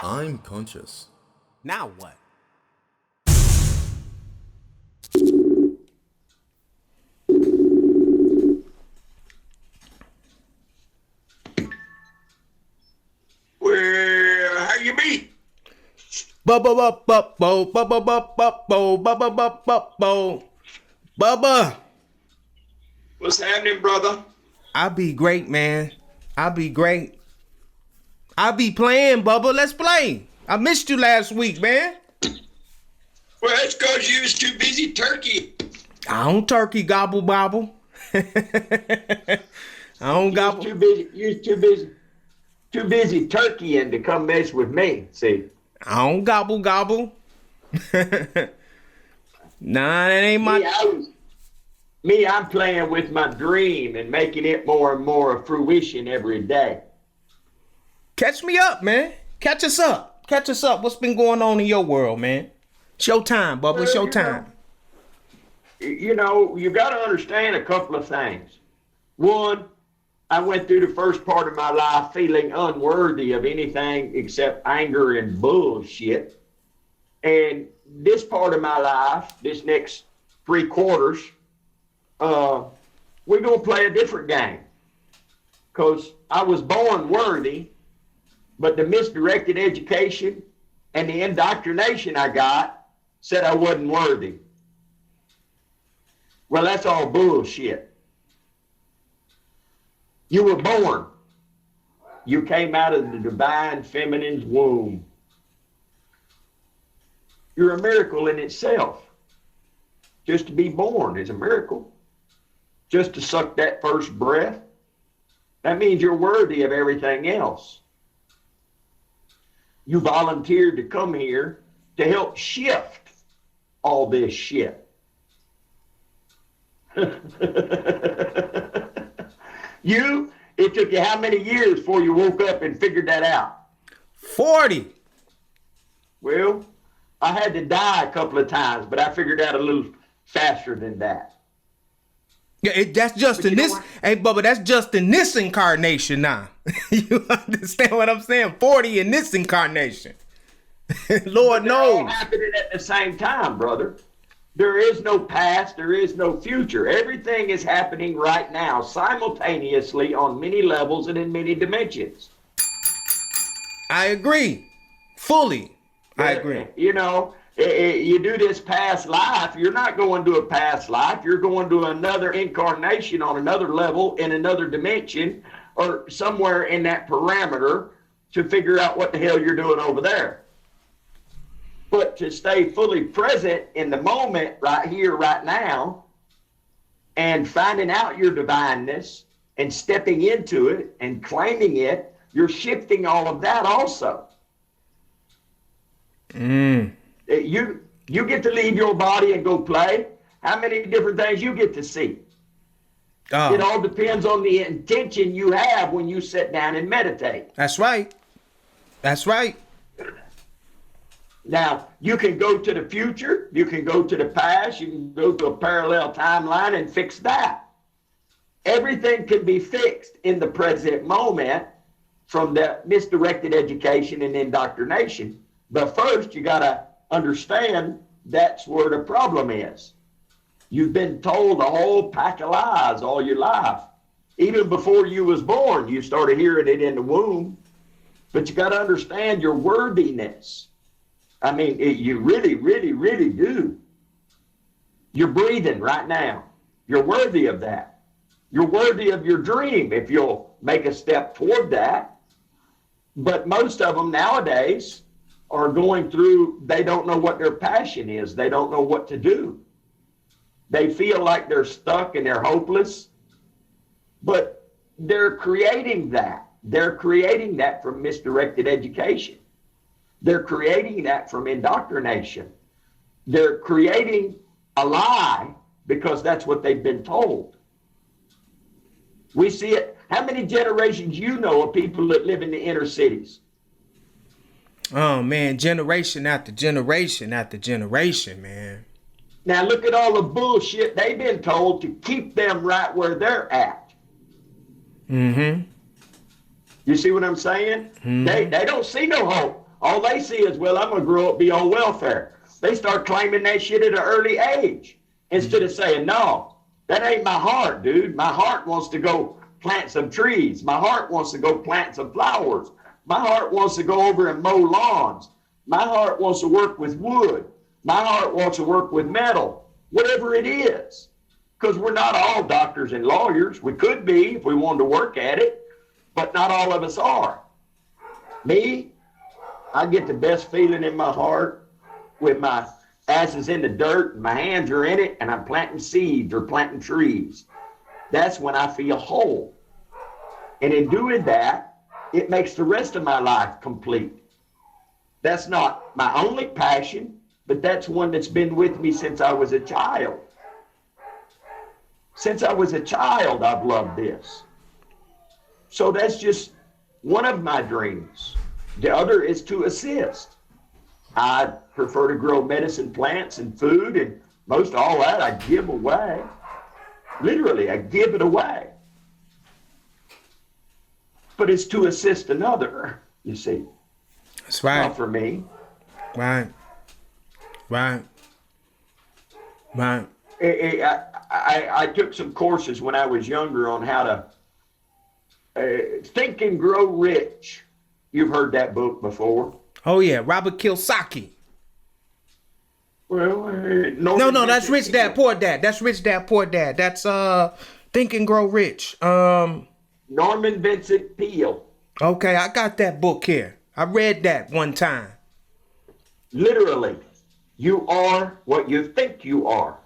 I'm conscious. Now what? Well, how you be? Bubba. What's happening, brother? I be great, man. I be great. I be playing, Bubba. Let's play. I missed you last week, man. Well, that's because you was too busy turkey. I don't turkey gobble bobble. I don't gobble. You was too busy turkeying to come mess with me. See, I don't gobble gobble. Nah, that ain't my. I'm playing with my dream and making it more and more a fruition every day. Catch me up, man. Catch us up. Catch us up. What's been going on in your world, man? It's your time, Bubba. It's your time. You got to understand a couple of things. One, I went through the first part of my life feeling unworthy of anything except anger and bullshit. And this part of my life, this next 3 quarters, we're going to play a different game. Because I was born worthy, but the misdirected education and the indoctrination I got said I wasn't worthy. Well, that's all bullshit. You were born. You came out of the divine feminine's womb. You're a miracle in itself. Just to be born is a miracle. Just to suck that first breath, that means you're worthy of everything else. You volunteered to come here to help shift all this shit. It took you how many years before you woke up and figured that out? 40. Well, I had to die a couple of times, but I figured out a little faster than that. Yeah, that's just in this. Hey, Bubba, that's just in this incarnation now. You understand what I'm saying? 40 in this incarnation. Lord knows. All happening at the same time, brother. There is no past. There is no future. Everything is happening right now, simultaneously on many levels and in many dimensions. I agree. Fully. I agree. You do this past life, you're not going to a past life. You're going to another incarnation on another level in another dimension or somewhere in that parameter to figure out what the hell you're doing over there. But to stay fully present in the moment right here, right now, and finding out your divineness and stepping into it and claiming it, you're shifting all of that also. You get to leave your body and go play. How many different things you get to see? Oh. It all depends on the intention you have when you sit down and meditate. That's right. That's right. Now, you can go to the future, you can go to the past, you can go to a parallel timeline and fix that. Everything can be fixed in the present moment from the misdirected education and indoctrination. But first, you got to understand that's where the problem is. You've been told a whole pack of lies all your life. Even before you was born, you started hearing it in the womb. But you got to understand your worthiness. I mean, you really, really, really do. You're breathing right now. You're worthy of that. You're worthy of your dream if you'll make a step toward that. But most of them nowadays are going through, they don't know what their passion is. They don't know what to do. They feel like they're stuck and they're hopeless. But they're creating that. They're creating that from misdirected education. They're creating that from indoctrination. They're creating a lie because that's what they've been told. We see it. How many generations you know of people that live in the inner cities? Oh, man, generation after generation after generation, man. Now, look at all the bullshit they've been told to keep them right where they're at. Mm-hmm. You see what I'm saying? Mm-hmm. They don't see no hope. All they see is, well, I'm going to grow up, be on welfare. They start claiming that shit at an early age instead of saying, no, that ain't my heart, dude. My heart wants to go plant some trees. My heart wants to go plant some flowers. My heart wants to go over and mow lawns. My heart wants to work with wood. My heart wants to work with metal, whatever it is. Because we're not all doctors and lawyers. We could be if we wanted to work at it, but not all of us are. Me, I get the best feeling in my heart with my ass is in the dirt and my hands are in it and I'm planting seeds or planting trees. That's when I feel whole. And in doing that, it makes the rest of my life complete. That's not my only passion, but that's one that's been with me since I was a child. Since I was a child, I've loved this. So that's just one of my dreams. The other is to assist. I prefer to grow medicine plants and food, and most all that I give away. Literally, I give it away. But it's to assist another, you see. That's right. Not for me. Right. I took some courses when I was younger on how to think and grow rich. You've heard that book before. Oh yeah, Robert Kiyosaki. Well, No, that's Rich Dad Poor Dad. That's Rich Dad Poor Dad. That's Think and Grow Rich. Norman Vincent Peale. Okay, I got that book here. I read that one time. Literally, you are what you think you are.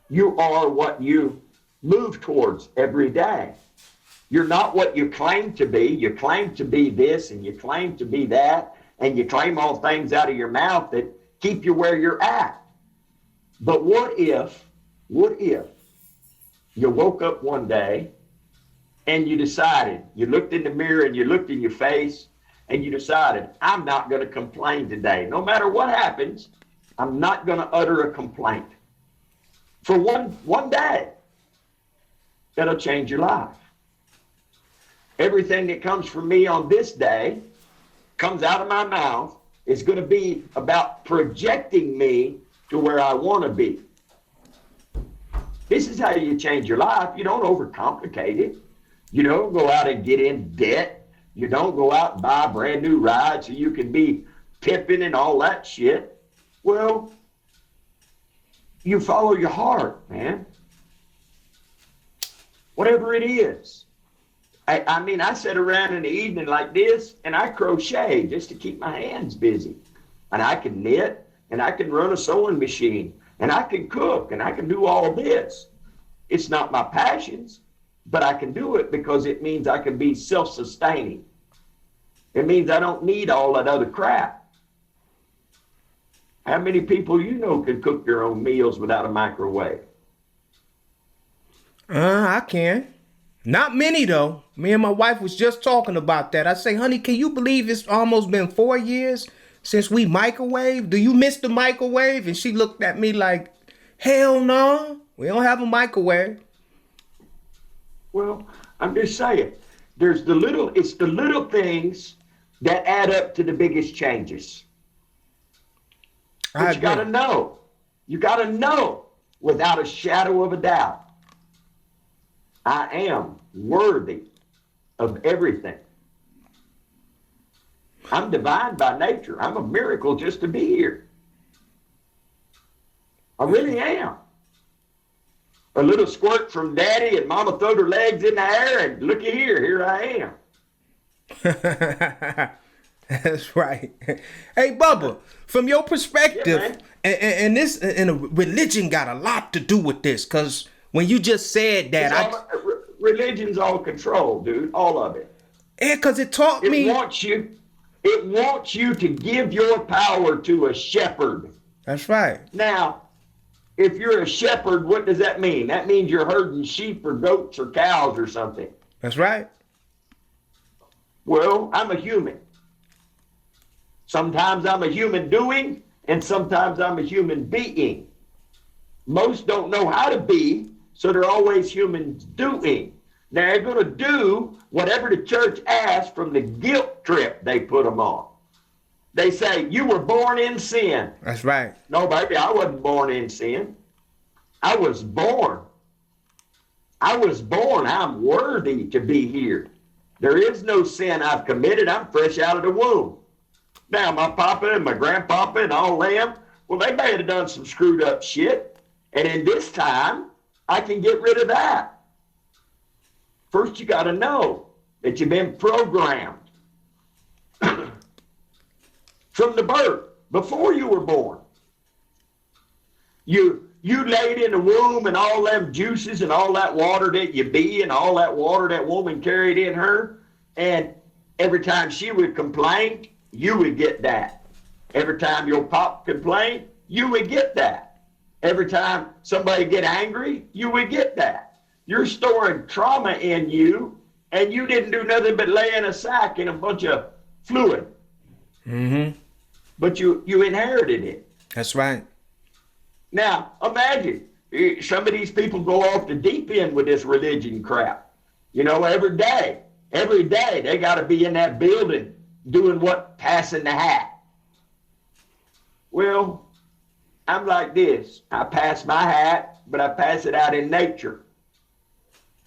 You are what you move towards every day. You're not what you claim to be. You claim to be this and you claim to be that, and you claim all things out of your mouth that keep you where you're at. But what if you woke up one day and you decided, you looked in the mirror and you looked in your face and you decided, I'm not going to complain today. No matter what happens, I'm not going to utter a complaint. For one day, that'll change your life. Everything that comes from me on this day, comes out of my mouth, is going to be about projecting me to where I want to be. This is how you change your life. You don't overcomplicate it. You don't go out and get in debt. You don't go out and buy a brand new ride so you can be pimping and all that shit. Well, you follow your heart, man. Whatever it is. I mean, I sit around in the evening like this and I crochet just to keep my hands busy. And I can knit and I can run a sewing machine and I can cook and I can do all this. It's not my passions, but I can do it because it means I can be self-sustaining. It means I don't need all that other crap. How many people you know can cook their own meals without a microwave? I can. Not many though. Me and my wife was just talking about that. I say, honey, can you believe it's almost been 4 years since we microwaved? Do you miss the microwave? And she looked at me like, hell no, we don't have a microwave. Well, I'm just saying, it's the little things that add up to the biggest changes. But you gotta know. You gotta know without a shadow of a doubt. I am worthy of everything. I'm divine by nature. I'm a miracle just to be here. I really am. A little squirt from daddy and mama throwed her legs in the air and looky here I am. That's right. Hey, Bubba, from your perspective, and religion got a lot to do with this, because when you just said that, religion's all control, dude, all of it. Yeah, because it taught me. It wants you to give your power to a shepherd. That's right. Now, if you're a shepherd, what does that mean? That means you're herding sheep or goats or cows or something. That's right. Well, I'm a human. Sometimes I'm a human doing, and sometimes I'm a human being. Most don't know how to be, so they're always humans doing. Now they're going to do whatever the church asks from the guilt trip they put them on. They say, you were born in sin. That's right. No, baby, I wasn't born in sin. I was born. I was born. I'm worthy to be here. There is no sin I've committed. I'm fresh out of the womb. Now, my papa and my grandpapa and all them, well, they may have done some screwed up shit. And in this time, I can get rid of that. First, you got to know that you've been programmed from the birth, before you were born. You laid in the womb and all them juices and all that water that you be and all that water that woman carried in her. And every time she would complain, you would get that. Every time your pop complained, you would get that. Every time somebody get angry, you would get that. You're storing trauma in you, and you didn't do nothing but lay in a sack in a bunch of fluid. Mm-hmm. But you inherited it. That's right. Now, imagine some of these people go off the deep end with this religion crap. You know, every day they got to be in that building doing what? Passing the hat. Well, I'm like this. I pass my hat, but I pass it out in nature.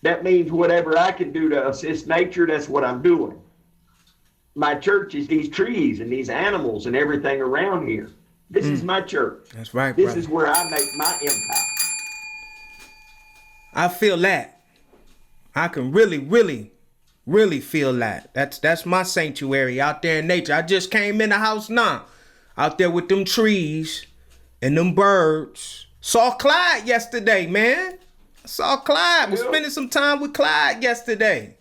That means whatever I can do to assist nature, that's what I'm doing. My church is these trees and these animals and everything around here. This is my church. That's right, This brother. is where I make my impact. I feel that. I can really, really, really feel that. That's my sanctuary out there in nature. I just came in the house now, out there with them trees and them birds. Saw Clyde yesterday, man. I saw Clyde. Was spending some time with Clyde yesterday.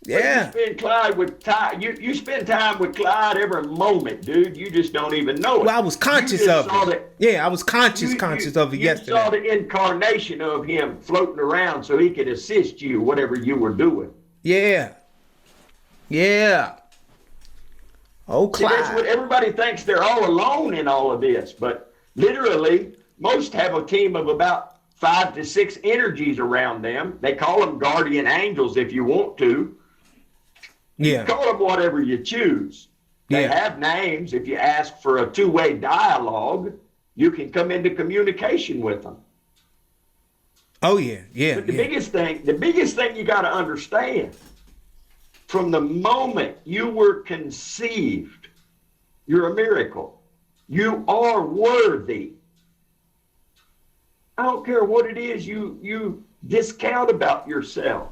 Yeah. You spend time with Clyde every moment, dude. You just don't even know it. Well, I was conscious of it. Yeah, I was conscious of it yesterday. You saw the incarnation of him floating around so he could assist you, whatever you were doing. Yeah. Yeah. Oh, Clyde. See, that's what everybody thinks they're all alone in all of this, but literally, most have a team of about 5 to 6 energies around them. They call them guardian angels if you want to. Yeah. Call them whatever you choose. They have names. If you ask for a two-way dialogue, you can come into communication with them. Oh yeah, yeah. But the biggest thing you got to understand, from the moment you were conceived, you're a miracle. You are worthy. I don't care what it is you discount about yourself.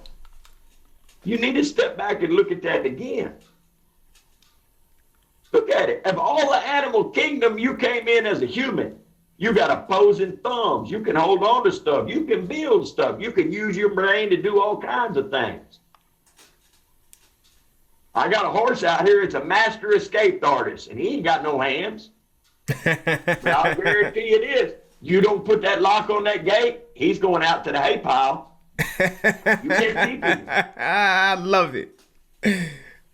You need to step back and look at that again. Look at it. Of all the animal kingdom, you came in as a human. You got opposing thumbs. You can hold on to stuff. You can build stuff. You can use your brain to do all kinds of things. I got a horse out here. It's a master escape artist, and he ain't got no hands. But I'll guarantee you this. You don't put that lock on that gate, he's going out to the hay pile. You can't keep him. I love it.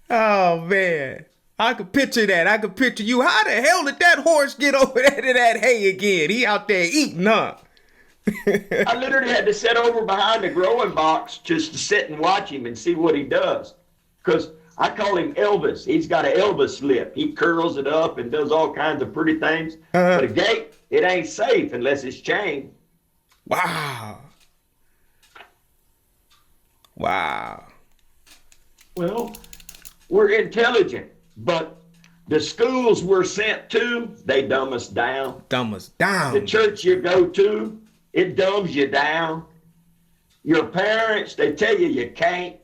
Oh, man. I could picture that. I could picture you. How the hell did that horse get over there to that hay again? He out there eating, huh? I literally had to sit over behind the growing box just to sit and watch him and see what he does. Because I call him Elvis. He's got an Elvis lip. He curls it up and does all kinds of pretty things. But a gate, it ain't safe unless it's chained. Wow. Wow. Well, we're intelligent, but the schools we're sent to, they dumb us down. Dumb us down. The church you go to, it dumbs you down. Your parents, they tell you can't.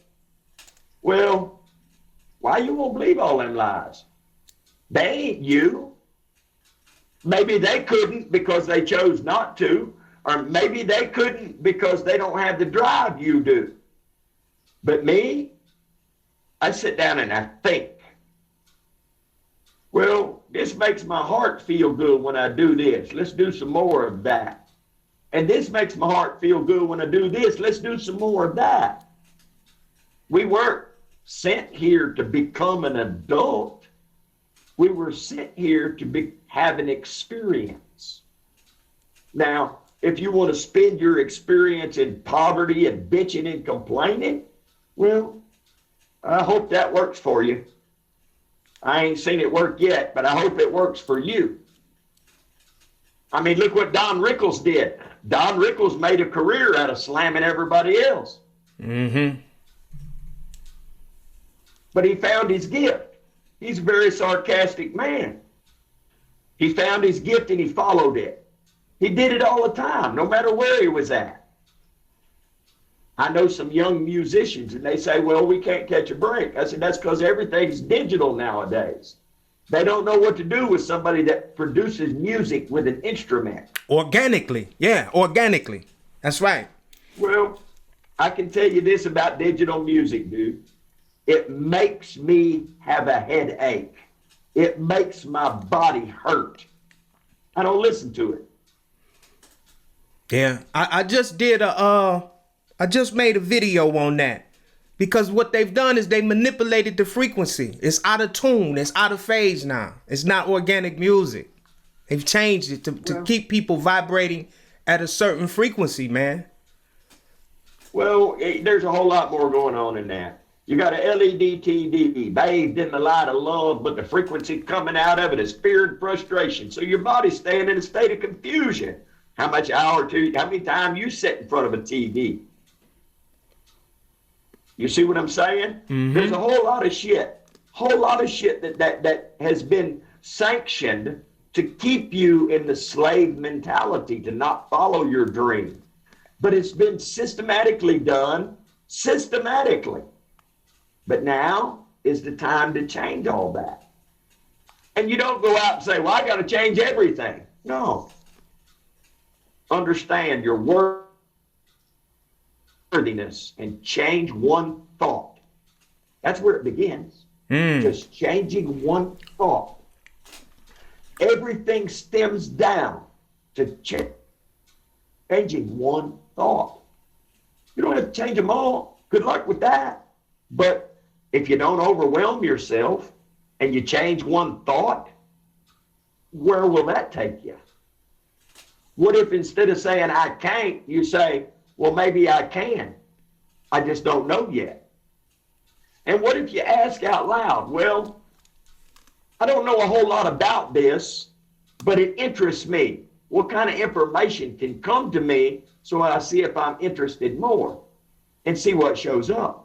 Well, why you won't believe all them lies? They ain't you. Maybe they couldn't because they chose not to, or maybe they couldn't because they don't have the drive you do. But me, I sit down and I think. Well, this makes my heart feel good when I do this. Let's do some more of that. And this makes my heart feel good when I do this. Let's do some more of that. We weren't sent here to become an adult. We were sent here to have an experience. Now, if you want to spend your experience in poverty and bitching and complaining, well, I hope that works for you. I ain't seen it work yet, but I hope it works for you. I mean, look what Don Rickles did. Don Rickles made a career out of slamming everybody else. Mm-hmm. But he found his gift. He's a very sarcastic man. He found his gift and he followed it. He did it all the time, no matter where he was at. I know some young musicians and they say, well, we can't catch a break. I said, that's because everything's digital nowadays. They don't know what to do with somebody that produces music with an instrument. Organically. Yeah, organically. That's right. Well, I can tell you this about digital music, dude. It makes me have a headache. It makes my body hurt. I don't listen to it. Yeah, I just did I just made a video on that, because what they've done is they manipulated the frequency. It's out of tune. It's out of phase now. It's not organic music. They've changed it to keep people vibrating at a certain frequency, man. Well, there's a whole lot more going on in that. You got a LED TV bathed in the light of love, but the frequency coming out of it is fear and frustration. So your body's staying in a state of confusion. How much hour or two, how many times you sit in front of a TV? You see what I'm saying? Mm-hmm. There's a whole lot of shit that has been sanctioned to keep you in the slave mentality, to not follow your dream. But it's been systematically done, systematically. But now is the time to change all that. And you don't go out and say, well, I got to change everything. No. Understand your worthiness and change one thought. That's where it begins. Just changing one thought. Everything stems down to changing one thought. You don't have to change them all. Good luck with that. But if you don't overwhelm yourself and you change one thought, where will that take you? What if instead of saying I can't, you say, well, maybe I can. I just don't know yet. And what if you ask out loud, well, I don't know a whole lot about this, but it interests me. What kind of information can come to me so I see if I'm interested more and see what shows up?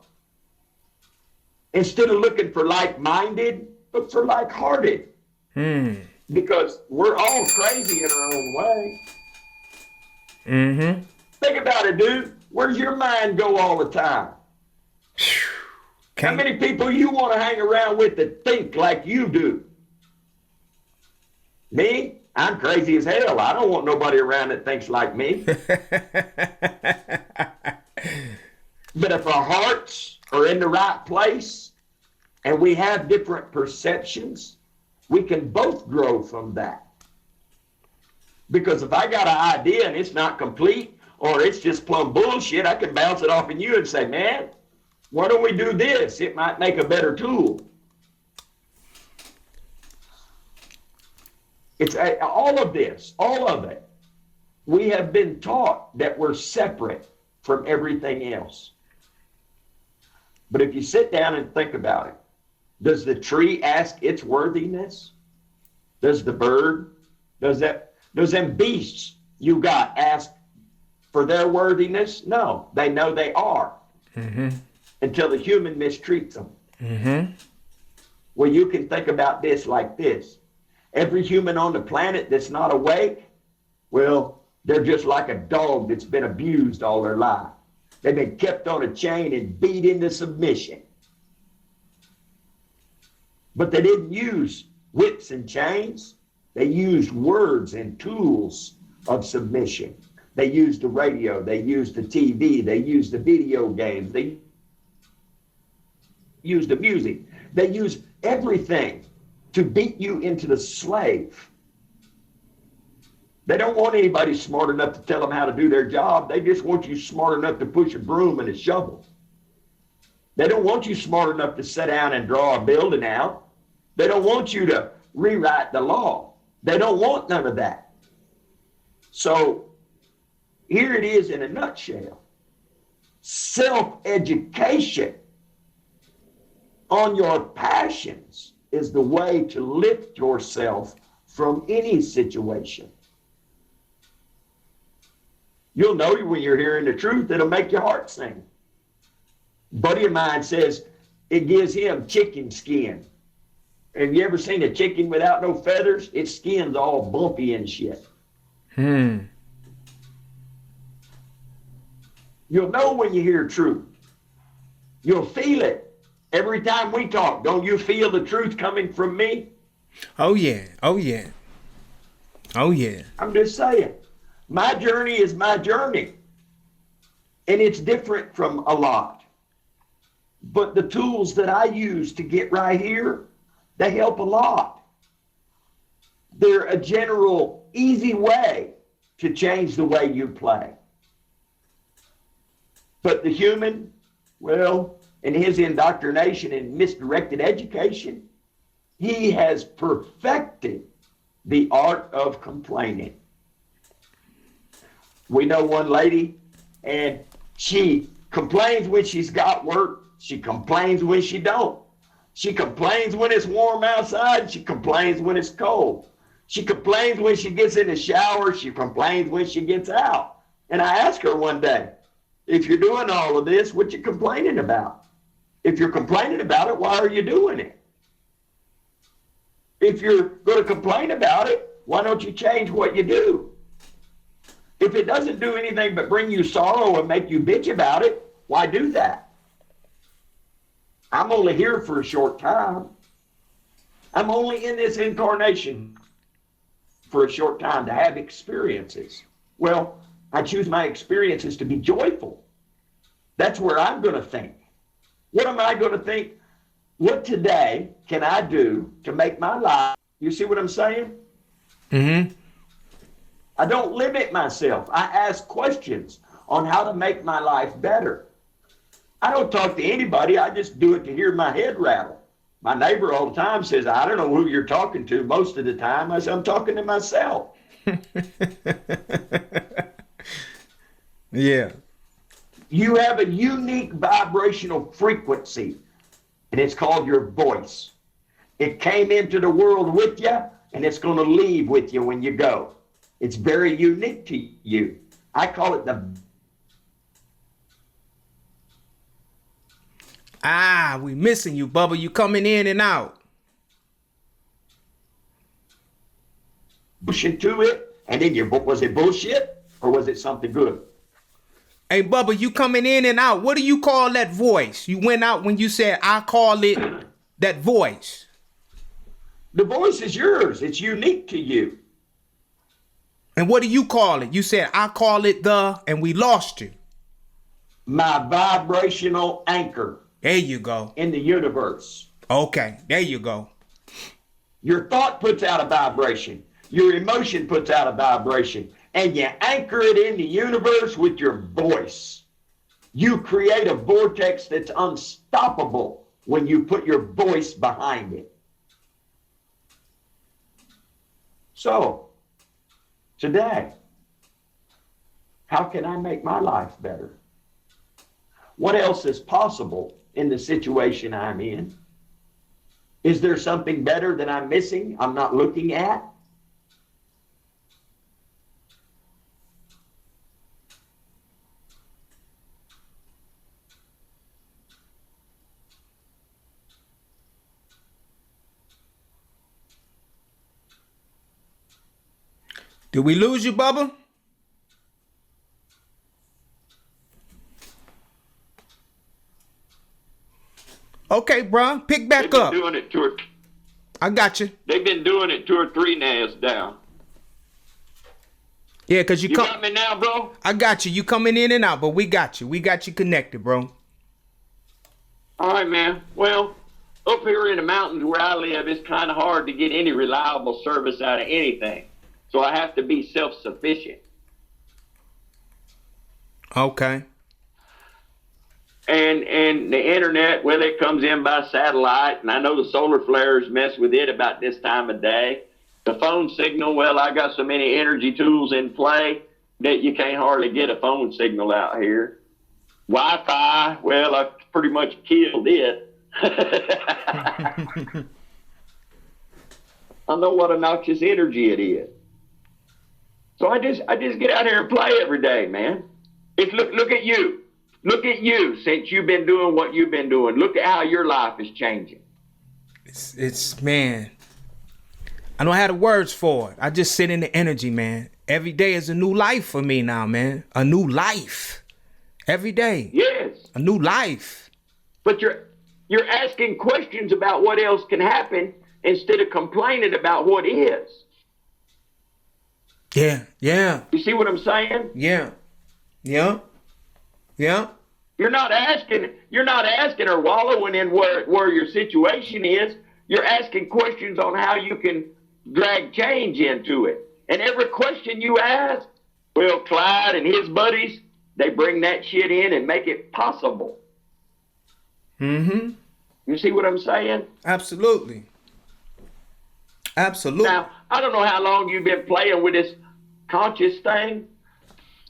Instead of looking for like-minded, look for like-hearted. Because we're all crazy in our own way. Mm-hmm. Think about it, dude. Where's your mind go all the time? How many people you want to hang around with that think like you do? Me? I'm crazy as hell. I don't want nobody around that thinks like me. But if our hearts are in the right place and we have different perceptions, we can both grow from that. Because if I got an idea and it's not complete or it's just plumb bullshit, I can bounce it off of you and say, man, why don't we do this? It might make a better tool. It's all of this, all of it. We have been taught that we're separate from everything else. But if you sit down and think about it, does the tree ask its worthiness? Does the bird? Does them beasts you got ask for their worthiness? No, they know they are. Mm-hmm. Until the human mistreats them. Mm-hmm. Well, you can think about this like this. Every human on the planet that's not awake, well, they're just like a dog that's been abused all their life. They've been kept on a chain and beat into submission. But they didn't use whips and chains. They used words and tools of submission. They used the radio. They used the TV. They used the video games. They used the music. They used everything to beat you into the slave. They don't want anybody smart enough to tell them how to do their job. They just want you smart enough to push a broom and a shovel. They don't want you smart enough to sit down and draw a building out. They don't want you to rewrite the law. They don't want none of that. So here it is in a nutshell. Self-education on your passions is the way to lift yourself from any situation. You'll know when you're hearing the truth, it'll make your heart sing. A buddy of mine says it gives him chicken skin. Have you ever seen a chicken without no feathers? Its skin's all bumpy and shit. You'll know when you hear truth. You'll feel it. Every time we talk, don't you feel the truth coming from me? Oh, yeah. Oh, yeah. Oh, yeah. I'm just saying. My journey is my journey. And it's different from a lot. But the tools that I use to get right here, they help a lot. They're a general, easy way to change the way you play. But the human, well, in his indoctrination and misdirected education, he has perfected the art of complaining. We know one lady, and she complains when she's got work. She complains when she don't. She complains when it's warm outside. She complains when it's cold. She complains when she gets in the shower. She complains when she gets out. And I asked her one day, if you're doing all of this, what you complaining about? If you're complaining about it, why are you doing it? If you're going to complain about it, why don't you change what you do? If it doesn't do anything but bring you sorrow and make you bitch about it, why do that? I'm only here for a short time. I'm only in this incarnation for a short time to have experiences. Well, I choose my experiences to be joyful. That's where I'm going to think. What am I going to think? What today can I do to make my life? You see what I'm saying? Mm-hmm. I don't limit myself. I ask questions on how to make my life better. I don't talk to anybody. I just do it to hear my head rattle. My neighbor all the time says, I don't know who you're talking to most of the time. I say, I'm talking to myself. Yeah. You have a unique vibrational frequency, and it's called your voice. It came into the world with you, and it's going to leave with you when you go. It's very unique to you. I call it the... We missing you, Bubba. You coming in and out. Pushing to it, and then was it bullshit, or was it something good? Hey, Bubba, you coming in and out. What do you call that voice? You went out when you said, I call it that voice. The voice is yours. It's unique to you. And what do you call it? You said, I call it and we lost you. My vibrational anchor. There you go. In the universe. Okay, there you go. Your thought puts out a vibration. Your emotion puts out a vibration. And you anchor it in the universe with your voice. You create a vortex that's unstoppable when you put your voice behind it. So, today, how can I make my life better? What else is possible in the situation I'm in? Is there something better that I'm missing, I'm not looking at? Did we lose you, Bubba? Okay, bro. Pick back up. Doing it I got you. They've been doing it 2 or 3 nails down. Yeah, because you got me now, bro? I got you. You coming in and out, but we got you. We got you connected, bro. All right, man. Well, up here in the mountains where I live, it's kind of hard to get any reliable service out of anything. So I have to be self-sufficient. Okay. And the internet, well, it comes in by satellite, and I know the solar flares mess with it about this time of day. The phone signal, well, I got so many energy tools in play that you can't hardly get a phone signal out here. Wi-Fi, well, I pretty much killed it. I know what a noxious energy it is. So I just get out here and play every day, man. Look at you. Look at you since you've been doing what you've been doing. Look at how your life is changing. It's man. I don't have the words for it. I just sit in the energy, man. Every day is a new life for me now, man. A new life. Every day. Yes. A new life. But you're asking questions about what else can happen instead of complaining about what is. Yeah. You see what I'm saying? Yeah. You're not asking or wallowing in where your situation is. You're asking questions on how you can drag change into it. And every question you ask, well, Clyde and his buddies, they bring that shit in and make it possible. Mm-hmm. You see what I'm saying? Absolutely. Now, I don't know how long you've been playing with this conscious thing,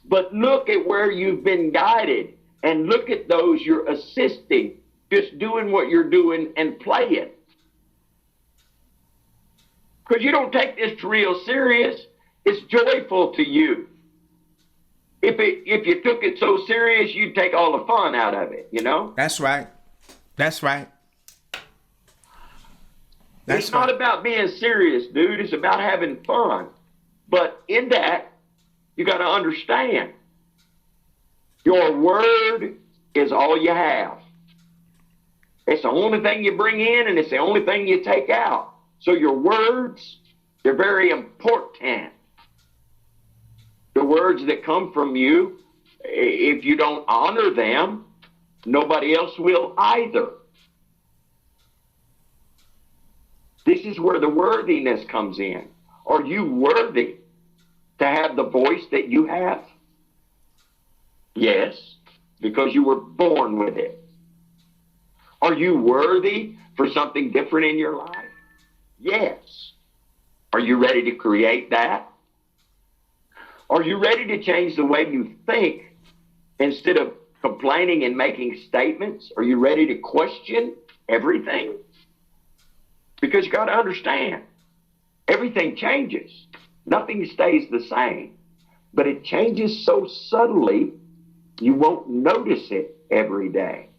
but look at where you've been guided and look at those you're assisting, just doing what you're doing and playing. Because you don't take this real serious. It's joyful to you. If you took it so serious, you'd take all the fun out of it, you know? That's right. It's not about being serious, dude. It's about having fun. But in that, you got to understand, your word is all you have. It's the only thing you bring in, and it's the only thing you take out. So your words, they're very important. The words that come from you, if you don't honor them, nobody else will either. This is where the worthiness comes in. Are you worthy to have the voice that you have? Yes, because you were born with it. Are you worthy for something different in your life? Yes. Are you ready to create that? Are you ready to change the way you think instead of complaining and making statements? Are you ready to question everything? Because you got to understand, everything changes. Nothing stays the same. But it changes so subtly, you won't notice it every day.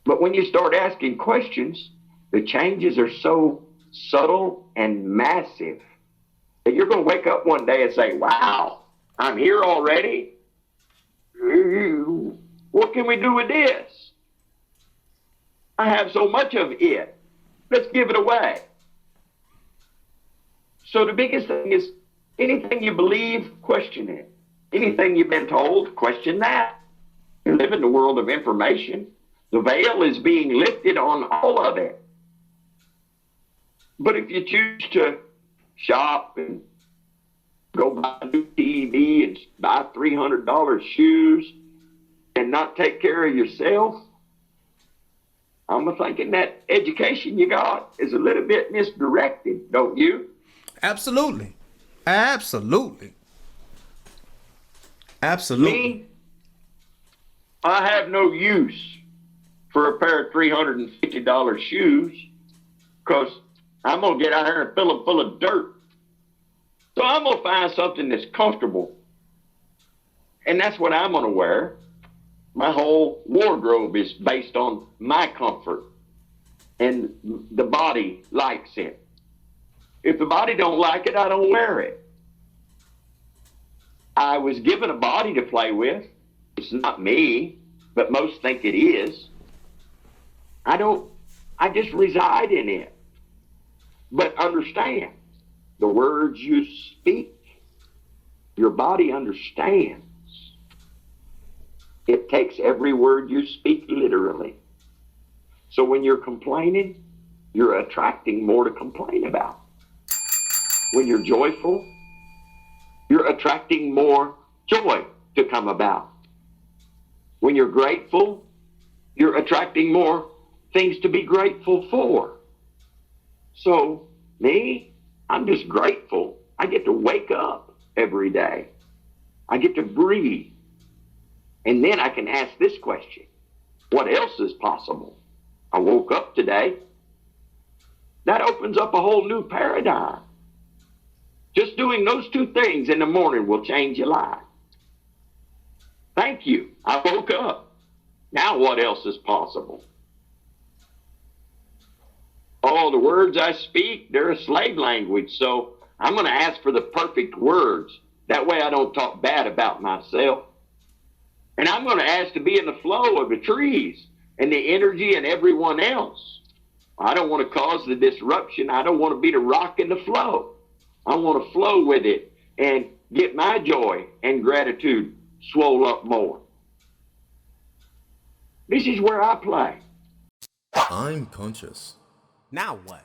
But when you start asking questions, the changes are so subtle and massive that you're going to wake up one day and say, wow, I'm here already. What can we do with this? I have so much of it. Let's give it away. So the biggest thing is anything you believe, question it. Anything you've been told, question that. You live in the world of information. The veil is being lifted on all of it. But if you choose to shop and go buy a new TV and buy $300 shoes and not take care of yourself, I'm thinking that education you got is a little bit misdirected, don't you? Absolutely. Me, I have no use for a pair of $350 shoes because I'm going to get out here and fill them full of dirt. So I'm going to find something that's comfortable. And that's what I'm going to wear. My whole wardrobe is based on my comfort. And the body likes it. If the body don't like it, I don't wear it. I was given a body to play with. It's not me, but most think it is. I just reside in it. But understand, the words you speak, your body understands. It takes every word you speak literally. So when you're complaining, you're attracting more to complain about. When you're joyful, you're attracting more joy to come about. When you're grateful, you're attracting more things to be grateful for. So me, I'm just grateful. I get to wake up every day. I get to breathe. And then I can ask this question. What else is possible? I woke up today. That opens up a whole new paradigm. Just doing those two things in the morning will change your life. Thank you. I woke up. Now what else is possible? Oh, the words I speak, they're a slave language. So I'm going to ask for the perfect words. That way I don't talk bad about myself. And I'm going to ask to be in the flow of the trees and the energy and everyone else. I don't want to cause the disruption. I don't want to be the rock in the flow. I want to flow with it and get my joy and gratitude swole up more. This is where I play. I'm conscious. Now what?